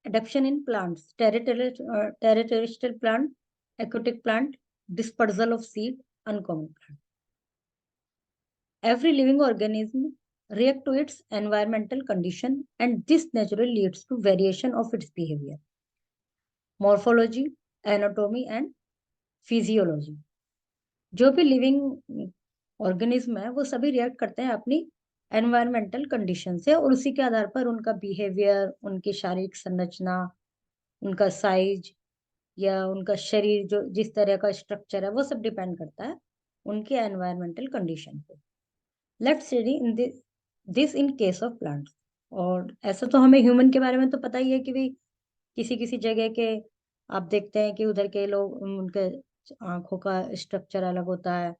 adaptation in plants, terrestrial plant, aquatic plant, dispersal of seed, uncommon plant. Every living organism react to its environmental condition, and this naturally leads to variation of its behavior, morphology, anatomy and physiology. जो भी living organism है वो सभी react करते हैं अपनी environmental condition से, और उसी के आधार पर उनका बिहेवियर, उनकी शारीरिक संरचना, उनका साइज या उनका शरीर जो जिस तरह का स्ट्रक्चर है वो सब डिपेंड करता है उनके एनवायरमेंटल कंडीशन पे। Let's study in this in case of plants. और ऐसा तो हमें ह्यूमन के बारे में तो पता ही है कि भाई किसी किसी जगह के आप देखते हैं कि उधर के लोग, उनके आंखों का स्ट्रक्चर अलग होता है,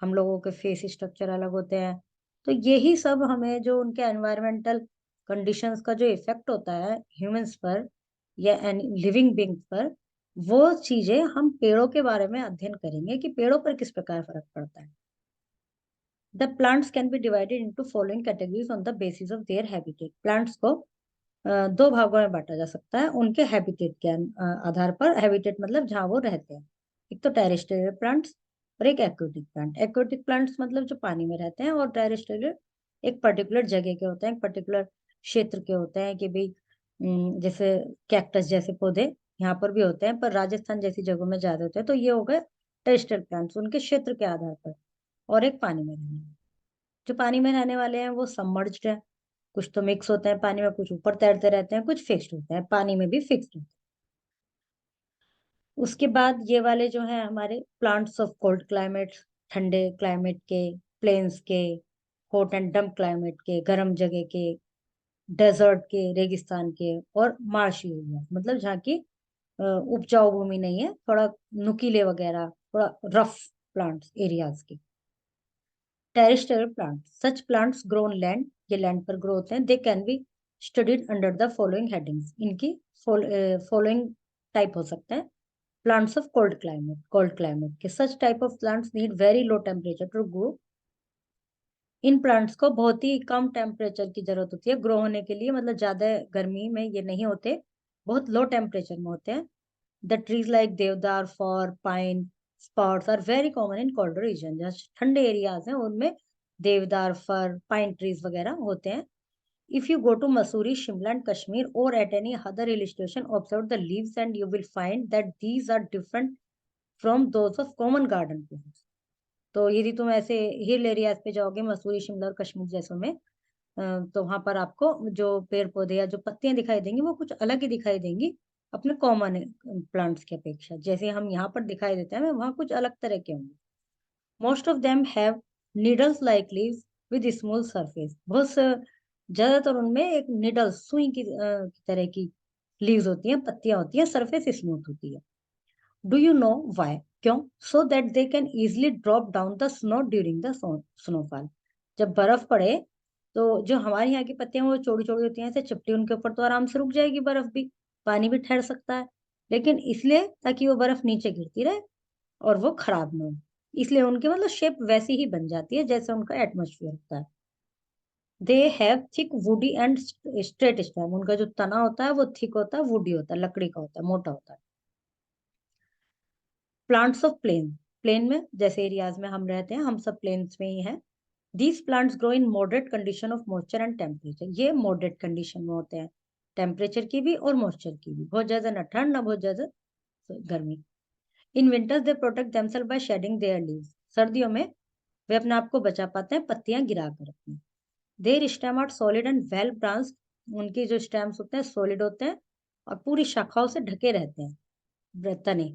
हम लोगों के फेस स्ट्रक्चर अलग होते हैं। तो यही सब हमें जो उनके एनवायरमेंटल कंडीशंस का जो इफेक्ट होता है ह्यूमंस पर या लिविंग बींग्स पर, वो चीजें हम पेड़ों के बारे में अध्ययन करेंगे कि पेड़ों पर किस प्रकार फर्क पड़ता है। The plants can be divided into following categories on the basis of their habitat. Plants को दो भागों में बांटा जा सकता है उनके हैबिटेट के आधार पर। हैबिटेट मतलब जहाँ वो रहते हैं। एक तो टेरेस्ट्रियल प्लांट्स और एक एक्वेटिक प्लांट। एक्वेटिक प्लांट्स मतलब जो पानी में रहते हैं, और टेरेस्ट्रियल एक पर्टिकुलर जगह के होते हैं, एक पर्टिकुलर क्षेत्र के होते हैं कि भाई जैसे कैक्टस जैसे पौधे यहाँ पर भी होते हैं पर राजस्थान जैसी जगहों में ज्यादा होते हैं। तो ये हो गए टेरेस्ट्रियल प्लांट्स उनके क्षेत्र के आधार पर। और एक पानी में रहने वाले। जो पानी में रहने वाले हैं वो सबमर्ज्ड है, कुछ तो मिक्स होते हैं पानी में, कुछ ऊपर तैरते रहते हैं, कुछ फिक्स्ड होते हैं, पानी में भी फिक्स्ड होते हैं। उसके बाद ये वाले जो है हमारे प्लांट्स ऑफ कोल्ड क्लाइमेट, ठंडे क्लाइमेट के, प्लेन्स के, हॉट एंड डम क्लाइमेट के, गर्म जगह के, डेजर्ट के, रेगिस्तान के, और मार्शी एरिया मतलब जहाँ की उपजाऊ भूमि नहीं है, थोड़ा नुकीले वगैरह, थोड़ा रफ प्लांट्स एरियाज के। Terrestrial plant, such plants grow on land, ये लैंड पर ग्रो होते हैं। They can be studied under the following headings. इनकी फॉलोइंग टाइप हो सकते हैं। Plants of cold climate, cold climate के such type of plants need very low temperature to grow. इन प्लांट्स को बहुत ही कम टेम्परेचर की जरूरत होती है ग्रो होने के लिए, मतलब ज्यादा गर्मी में ये नहीं होते, बहुत लो टेम्परेचर में होते हैं। The trees like deodar, fir, pine, spots are very common in cold region. जहाँ ठंडे एरियाज हैं उनमें देवदार, फर, पाइन ट्रीज वगैरह होते हैं। If you go to Mussoorie, Shimla and Kashmir or at any other hill station, observe the leaves and you will find that these are different from those of common garden plants. तो यदि तुम ऐसे हिल areas पे जाओगे मसूरी, शिमला और कश्मीर जैसों में, तो वहां पर आपको जो पेड़ पौधे या जो पत्तियां दिखाई देंगी वो कुछ अलग ही दिखाई देंगी अपने कॉमन प्लांट्स की अपेक्षा। जैसे हम यहाँ पर दिखाई देते हैं वहां कुछ अलग तरह के होंगे। Most of them have needles like leaves with smooth surface. बहुत ज्यादातर उनमें एक निडल सुई की तरह की लीव्स होती हैं, पत्तियां होती हैं, सरफेस स्मूथ होती है। Do you know why? क्यों? So that they can easily drop down the snow during the snowfall. जब बर्फ पड़े तो जो हमारे यहाँ की पत्तियां वो चौड़ी चौड़ी होती हैं, ऐसे चिपटी उनके ऊपर तो आराम से रुक जाएगी बर्फ भी, पानी भी ठहर सकता है। लेकिन इसलिए ताकि वो बर्फ नीचे गिरती रहे और वो खराब ना हो, इसलिए उनकी मतलब शेप वैसी ही बन जाती है जैसे उनका एटमोस्फियर होता है। They have thick woody and straight stem. उनका जो तना होता है वो थिक होता है, वुडी होता है, लकड़ी का होता है, मोटा होता है। प्लांट्स ऑफ प्लेन, प्लेन में जैसे एरियाज में हम रहते हैं हम सब प्लेन्स में ही हैं। These plants grow in moderate condition of moisture and temperature. ये मॉडरेट कंडीशन में होते हैं, टेम्परेचर की भी और मॉइस्चर की भी, बहुत ज्यादा ना ठंड ना बहुत ज्यादा गर्मी। In winters they protect themself by shedding their leaves. सर्दियों में वे अपने आप को बचा पाते हैं पत्तियां गिरा कर अपनी। Their stem are solid and well branched. उनके जो स्टेम्स होते हैं सॉलिड होते हैं और पूरी शाखाओं से ढके रहते हैं, तने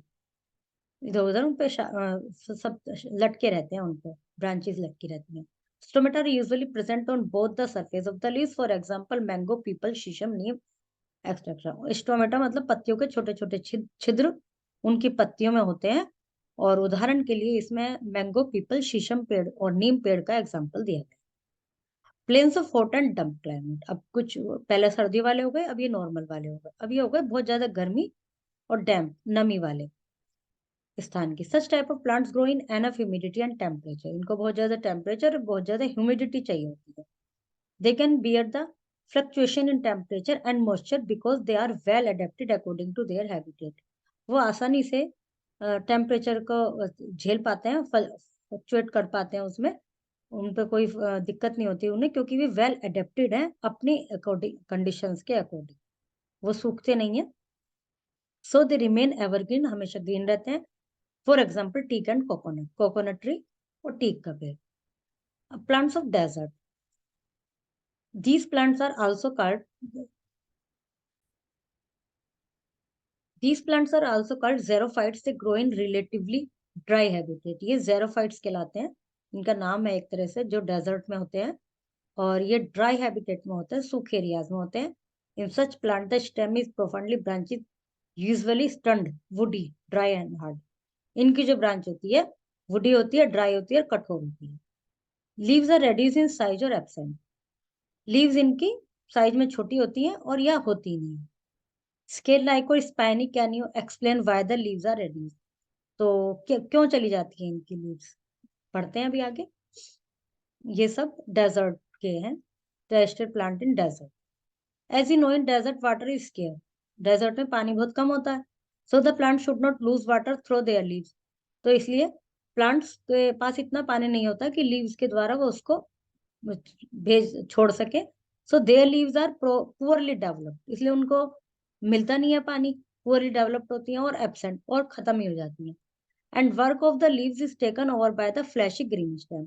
इधर उधर उन पे सब लटके रहते हैं, उन पे ब्रांचेस लटकी रहती हैं। Stomata are usually present on both the surface of the leaves, for example mango, peepal, sheesham, neem etcetera. Stomata मतलब पत्तियों के छोटे छोटे छिद्र उनकी पत्तियों में होते हैं, और उदाहरण के लिए इसमें मैंगो, पीपल, शीशम पेड़ और नीम पेड़ का एग्जाम्पल दिया गया। प्लेन्स ऑफ हॉट एंड डम क्लाइमेट, अब कुछ पहले सर्दी वाले हो गए, अब ये नॉर्मल वाले हो गए, अब ये हो गए बहुत ज्यादा गर्मी और डैम्प नमी वाले स्थान की। सच type of plants grow in enough humidity and temperature. इनको बहुत ज्यादा टेम्परेचर और बहुत ज्यादा ह्यूमिडिटी चाहिए होती है। They can bear the fluctuation in temperature and moisture because they are well adapted according to their habitat. वो आसानी से टेम्परेचर को झेल पाते हैं, फ्लक्चुएट कर पाते हैं उसमें, उन पे कोई दिक्कत नहीं होती उन्हें, क्योंकि वे वेल अडेप्टेड हैं अपनी अकॉर्डिंग, कंडीशंस के अकॉर्डिंग, वो सूखते नहीं है। सो दे रिमेन एवरग्रीन, हमेशा ग्रीन रहते हैं। For example teak and coconut, coconut tree और टीक का पेड़। Plants of desert, these plants are also called these plants are also called xerophytes. They grow in relatively dry habitat, ये xerophytes कहलाते हैं, इनका नाम है एक तरह से, जो डेजर्ट में होते हैं और ये ड्राई हैबिटेट में होते हैं, सूखे एरियाज में होते हैं। In such plant the stem is profoundly branches, usually stunted, woody, dry and hard. इनकी जो ब्रांच होती है वुडी होती है, ड्राई होती है, कठोर होती है। Leaves are reduce in size और एब्सेंट, लीव्स इनकी साइज में छोटी होती हैं और या होती नहीं। स्केल लाइक और spiny, can you explain why the leaves are reduce? तो क्यों चली जाती है इनकी लीव्स, पढ़ते हैं अभी आगे। ये सब डेजर्ट के हैं, terrestrial plant in desert. As you know in desert water is scarce, desert में पानी बहुत कम होता है। So the plant should not lose water through their leaves, तो इसलिए प्लांट्स के पास इतना पानी नहीं होता कि लीव्स के द्वारा वो उसको भेज छोड़ सके। So their leaves are poorly developed, इसलिए उनको मिलता नहीं है पानी, पुअरली डेवलप्ड होती हैं और एब्सेंट और खत्म ही हो जाती हैं। And work of the leaves is taken over by the fleshy green stem,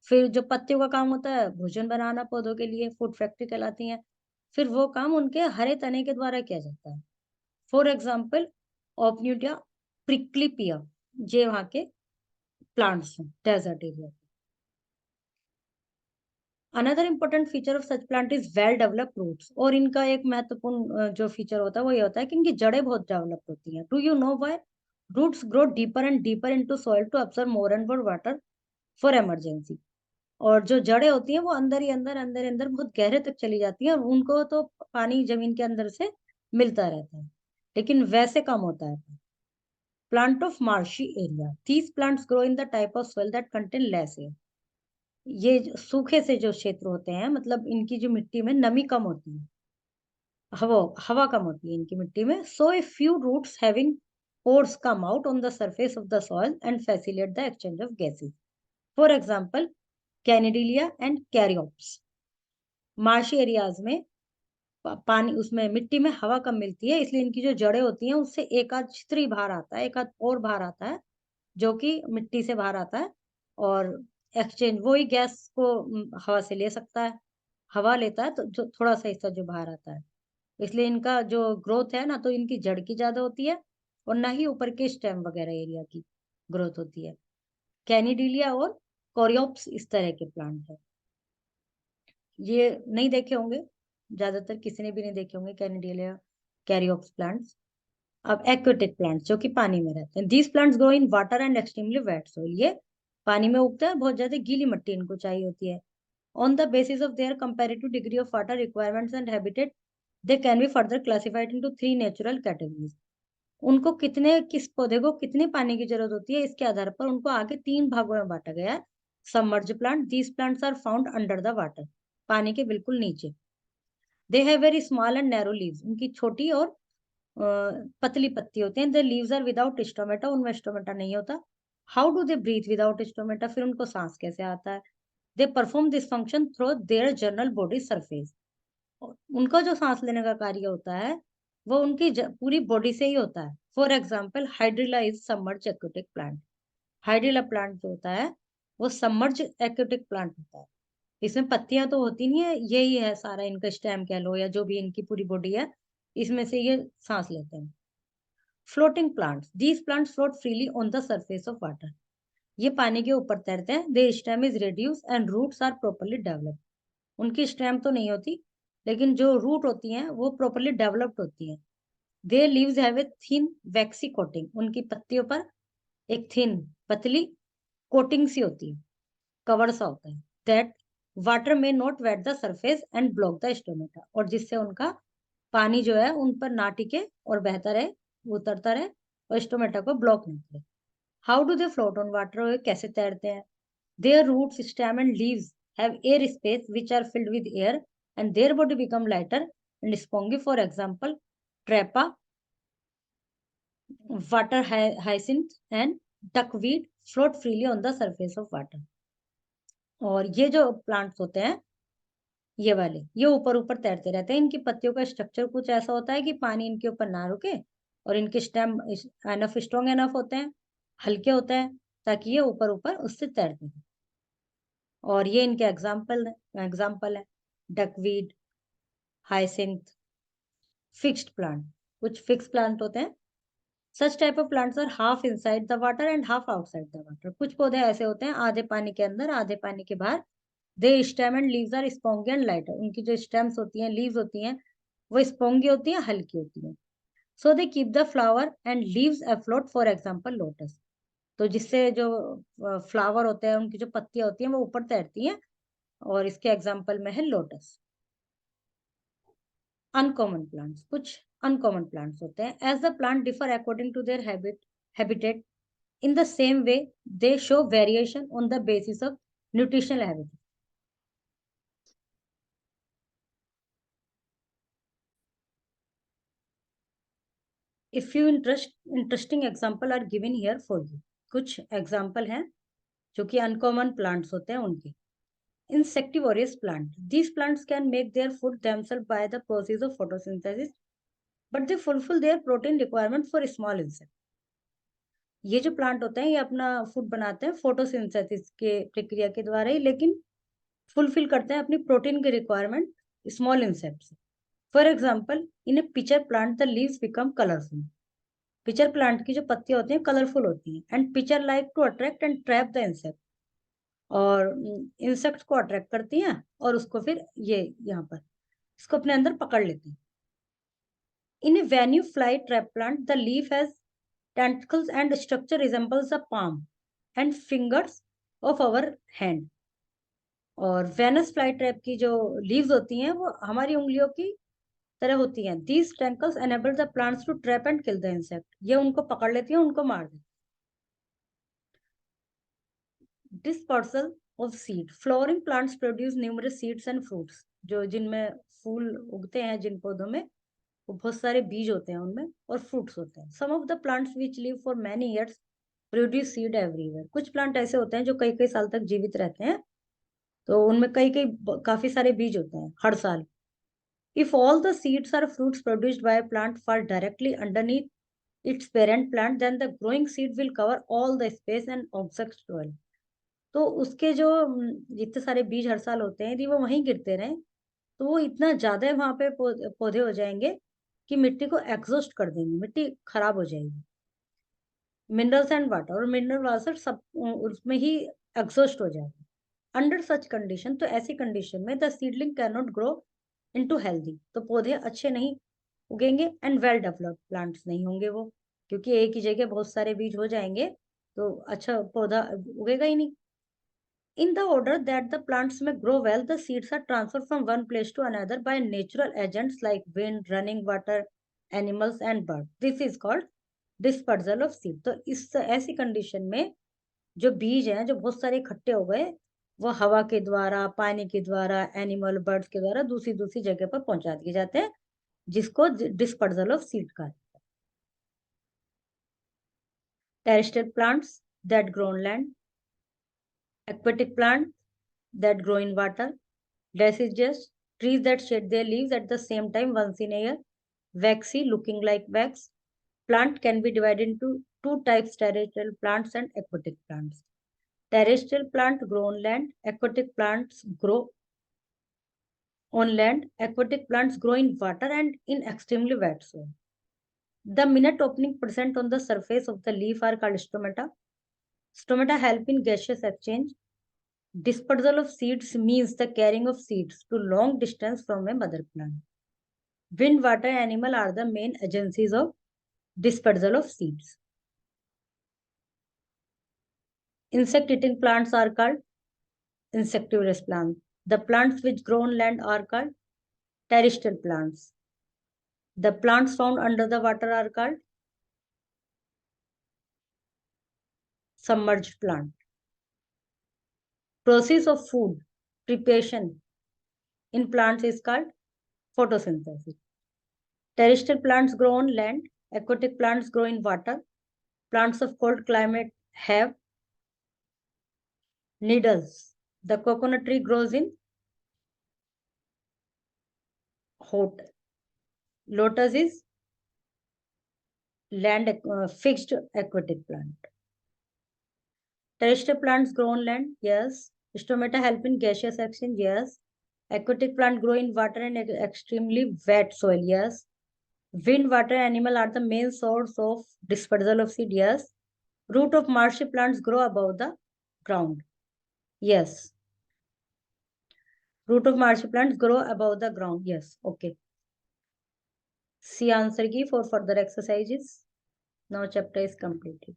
फिर जो पत्तियों का काम होता है भोजन बनाना पौधों के लिए, फूड फैक्ट्री कहलाती है, फिर वो काम उनके हरे तने के द्वारा किया जाता है। फॉर एग्जाम्पल ओपन्यूटिया प्रिक्लिपिया, ये वहां के प्लांट्स हैं desert area. Another important feature of such plant is well developed roots, और इनका एक महत्वपूर्ण जो फीचर होता है वो ये होता है कि इनकी जड़ें बहुत डेवलप होती हैं। Do you know why? Roots grow deeper and deeper into soil to absorb more and more water for emergency. और जो जड़ें होती हैं वो अंदर ही अंदर अंदर अंदर बहुत गहरे तक चली जाती हैं और उनको तो पानी जमीन के अंदर से मिलता रहता है, लेकिन वैसे कम होता है। Plant of marshy area, these plants grow in the type of soil that contain less air. ये सूखे से जो क्षेत्र होते हैं, मतलब इनकी जो मिट्टी में नमी कम होती है, हवा हवा कम होती है इनकी मिट्टी में। So a few roots having pores come out on the surface of the soil and facilitate the exchange of gases. For example, Canidilia and Caryopsis. Marshy areas में पानी, उसमें मिट्टी में हवा कम मिलती है, इसलिए इनकी जो जड़ें होती हैं उससे एक आध छिद्र ही बाहर आता है, एक आध और बाहर आता है, जो कि मिट्टी से बाहर आता है और एक्सचेंज, वही गैस को हवा से ले सकता है, हवा लेता है तो जो थोड़ा सा हिस्सा जो बाहर आता है। इसलिए इनका जो ग्रोथ है ना, तो इनकी जड़ की ज्यादा होती है और ना ही ऊपर के स्टेम वगैरह एरिया की ग्रोथ होती है। कैनिडिलिया और कोरियोप्स इस तरह के प्लांट है। ये नहीं देखे होंगे, ज्यादातर किसी ने भी नहीं देखे होंगे कैनिडिलिया कैरियोप्स प्लांट्स। अब एक्वेटिक प्लांट्स जो कि पानी में रहते हैं, these plants grow in water and extremely wait soil, ये पानी में उगते हैं, बहुत ज्यादा गीली मिट्टी इनको चाहिए होती है। On the basis of their comparative degree of water requirements and habitat, they can be further classified into 3 natural categories. उनको कितने, किस पौधे को कितने पानी की जरूरत होती है, इसके आधार पर उनको आगे 3 भागों में बांटा गया है। Submerge plant, these plants are found under the water, पानी के बिल्कुल नीचे। They have very small and narrow leaves, उनकी छोटी और पतली पत्ती होती हैं। The leaves are without stomata, उनमें स्टोमेटा नहीं होता। How do they breathe without stomata, फिर उनको सांस कैसे आता है? They perform this function through their general body surface, उनका जो सांस लेने का कार्य होता है वो उनकी पूरी बॉडी से ही होता है। For example hydrilla is submerge aquatic plant, hydrilla plant जो होता है वो सबमर्ज एक्वेटिक प्लांट होता है। इसमें पत्तियां तो होती नहीं है, यही है सारा इनका स्टेम कह लो या जो भी इनकी पूरी बॉडी है, इसमें से ये सांस लेते हैं। Floating plants, these plants float freely on the surface of water, ये पानी के ऊपर तैरते हैं। Their stem is reduce and roots are properly developed, उनकी स्टेम तो नहीं होती लेकिन जो रूट होती हैं वो प्रॉपर्ली डेवलप्ड होती हैं। There leaves have a thin vaccine coating, उनकी पत्तियों पर एक थिन पतली कोटिंग सी होती है, कवर सा होता है, that water may not wet the surface and block the stomata, और जिससे उनका पानी जो है उन पर ना टिके और बहता रहे, उतरता रहे और स्टोमेटा को ब्लॉक नहीं करे। How do they float on water, कैसे तैरते हैं? Their roots, stem and leaves have air space which are filled with air and their body become lighter and spongy. For example, trapa, water hyacinth and duckweed float freely on the surface of water. और ये जो plants होते हैं ये वाले, ये ऊपर ऊपर तैरते रहते हैं। इनकी पत्तियों का स्ट्रक्चर कुछ ऐसा होता है कि पानी इनके ऊपर ना रुके, और इनके स्टेम एनफ स्ट्रॉन्ग एनफ होते हैं, हल्के होते हैं, ताकि ये ऊपर ऊपर उससे तैरते हैं। और ये इनके एग्जाम्पल है डकवीड, हाइसिंथ, फिक्स्ड प्लांट। कुछ फिक्स प्लांट होते हैं। Such type of plants are half inside the water and half outside the water. कुछ पौधे ऐसे होते हैं आधे पानी के अंदर आधे पानी के बाहर। They stem and leaves are spongy and lighter. उनकी जो स्टेम्स होती हैं, लीव्स होती हैं, वो स्पॉन्गी होती हैं, हल्की होती हैं। So they keep the flower and leaves afloat, for example lotus. तो जिससे जो फ्लावर होते हैं, उनकी जो पत्तियां होती हैं वो ऊपर तैरती हैं, और इसके एग्जाम्पल में है लोटस। अनकॉमन प्लांट्स, कुछ अनकॉमन प्लांट्स होते हैं। As the plant differ according to their habitat, in the same way they show variation on the basis of nutritional habit. A few interesting example are given here for you. कुछ example हैं जो कि uncommon plants होते हैं उनके। Insectivorous plant. These plants can make their food themselves by the process of photosynthesis, but they fulfill their protein requirement for small insects. ये जो plant होते हैं ये अपना फूड बनाते हैं फोटोसिंथेसिस के प्रक्रिया के द्वारा ही, लेकिन फुलफिल करते हैं अपनी प्रोटीन की रिक्वायरमेंट स्मॉल इंसेक्ट से। For example, in a pitcher plant the leaves become colourful. Pitcher plant की जो पत्तियां होती हैं कलरफुल होती हैं। And pitcher like to attract and trap the insect. और इंसेक्ट्स को अट्रैक्ट करती हैं और उसको फिर ये यहाँ पर इसको अपने अंदर पकड़ लेती हैं। In a Venus fly trap plant the leaf has tentacles and structure resembles the palm and fingers of our hand. और वेनस फ्लाई ट्रैप की जो लीव्स होती हैं वो हमारी उंगलियों की तरह होती हैं। These tentacles enable the plants to trap and kill the insect. ये उनको पकड़ लेती हैं, उनको मार देती हैं। Dispersal of seed. Flowering plants produce numerous seeds and fruits. जो जिनमें फूल उगते हैं, जिन पौधों में, वो बहुत सारे बीज होते हैं उनमें, और फ्रूट्स होते हैं। Some of the plants which live for many years produce seed everywhere. कुछ प्लांट ऐसे होते हैं जो कई कई साल तक जीवित रहते हैं, तो उनमें कई कई काफी सारे बीज होते हैं हर साल। If all the seeds or fruits produced by plant fall directly underneath its parent plant, then the growing seed will cover all the space and object soil. तो उसके जो जितने सारे बीज हर साल होते हैं, यदि वो वहीं गिरते रहे तो वो इतना ज्यादा वहां पे पौधे हो जाएंगे कि मिट्टी को एग्जॉस्ट कर देंगे, मिट्टी खराब हो जाएगी। मिनरल्स एंड वाटर, और मिनरल वाटर सब उसमें ही एग्जॉस्ट हो जाएगा। अंडर सच कंडीशन, तो ऐसी कंडीशन में the seedling can not grow into healthy, तो पौधे अच्छे नहीं उगेंगे एंड वेल डेवलप्ड प्लांट्स नहीं होंगे वो, क्योंकि एक ही जगह बहुत सारे बीज हो जाएंगे तो अच्छा पौधा उगेगा ही नहीं। In the order that the plants may grow well, the seeds are transferred from one place to another by natural agents like wind, running water, animals and birds. This is called dispersal of seed. तो इस ऐसी condition में जो बीज हैं जो बहुत सारे इकट्ठे हो गए, वो हवा के द्वारा, पानी के द्वारा, एनिमल बर्ड्स के द्वारा दूसरी दूसरी जगह पर पहुंचा दिए जाते हैं, जिसको डिस्पर्सल ऑफ सीड कहा जाता है। Terrestrial plants that grow on land, aquatic plants that grow in water, deciduous trees that shed their leaves at the same time once in a year, waxy looking like wax. Plant can be divided into two types: terrestrial plants and aquatic plants. Terrestrial plants grow on land, aquatic plants grow on land, aquatic plants grow in water and in extremely wet soil. The minute opening present on the surface of the leaf are called stomata. Stomata help in gaseous exchange. Dispersal of seeds means the carrying of seeds to long distance from a mother plant. Wind, water, animal are the main agencies of dispersal of seeds. Insect-eating plants are called insectivorous plants. The plants which grow on land are called terrestrial plants. The plants found under the water are called submerged plant. Process of food preparation in plants is called photosynthesis. Terrestrial plants grow on land. Aquatic plants grow in water. Plants of cold climate have needles. The coconut tree grows in hot. Lotus is fixed aquatic plant. Terrestrial plants grow on land. Yes. Stomata help in gaseous exchange. Yes. Aquatic plant grow in water and extremely wet soil. Yes. Wind, water, animal are the main source of dispersal of seed. Yes. Root of marshy plants grow above the ground. Yes. Root of marshy plants grow above the ground. Yes. Okay. See answer key for further exercises. Now chapter is completed.